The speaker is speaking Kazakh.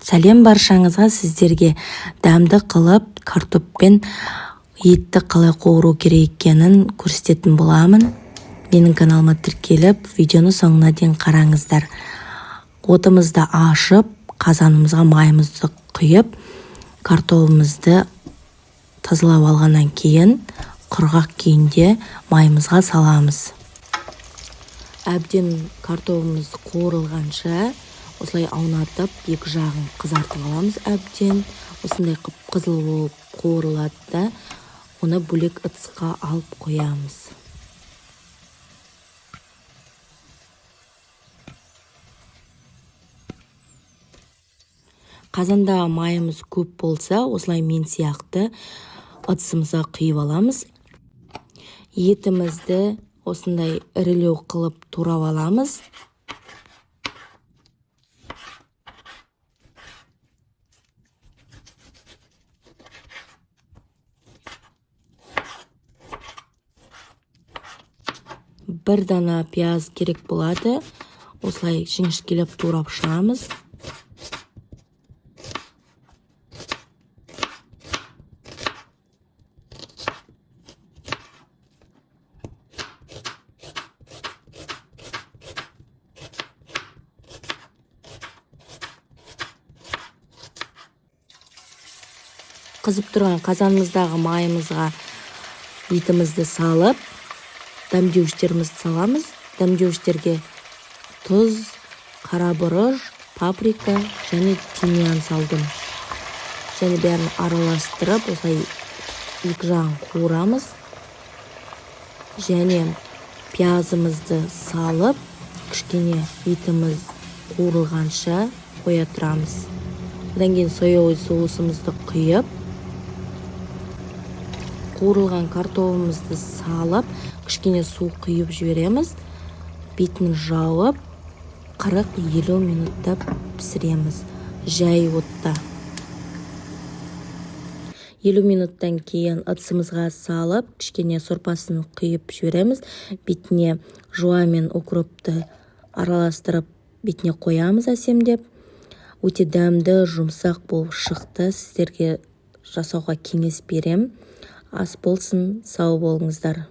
Сәлем баршаңызға, сіздерге дәмді қылып картоппен етті қалай қуыру керек екенін көрсететін боламын. Менің каналыма тіркеліп, видеоны соңына дейін қараңыздар. Отымызды ашып, қазанымызға майымызды құйып, картопымызды тазалап алғаннан кейін құрғақ күйінде майымызға саламыз. Әбден картопымыз қуырылғанша осылай аунатып, екі жағын қызартып аламыз әбден. Осындай қызыл болып қуырылады да, оны бөлек ыдысқа алып қоямыз. Қазанда майымыз көп болса, осылай мен сияқты ыдысымызға құйып аламыз. Етімізді осындай ірілеу қылып турап аламыз. Бір дана пияз керек болады. Осылай жіңішкелеп турап шығамыз. Қызып тұрған қазанымыздағы майымызға етімізді салып, дәмдеуіштерімізді саламыз. Дәмдеуіштерге тұз, қара бұрыш, паприка және тимьян салдым. Және бәрін араластырып, осылай екі жағын қуырамыз. Және пиязымызды салып, кішкене етіміз қуырылғанша қоя тұрамыз. Одан кейін соевый соусымызды құйып, қуырылған картопымызды салып, кішкене су құйып жібереміз. Бетін жауып, 40-50 минутта пісіреміз. Жай отта. 50 минуттан кейін ыдысымызға салып, кішкене сорпасын құйып жібереміз. Бетіне жуа мен укропты араластырып, бетіне қоямыз әсемдеп. Өте дәмді, жұмсақ болып шықты. Сіздерге жасауға кеңес берем. Ас болсын, сау болыңыздар.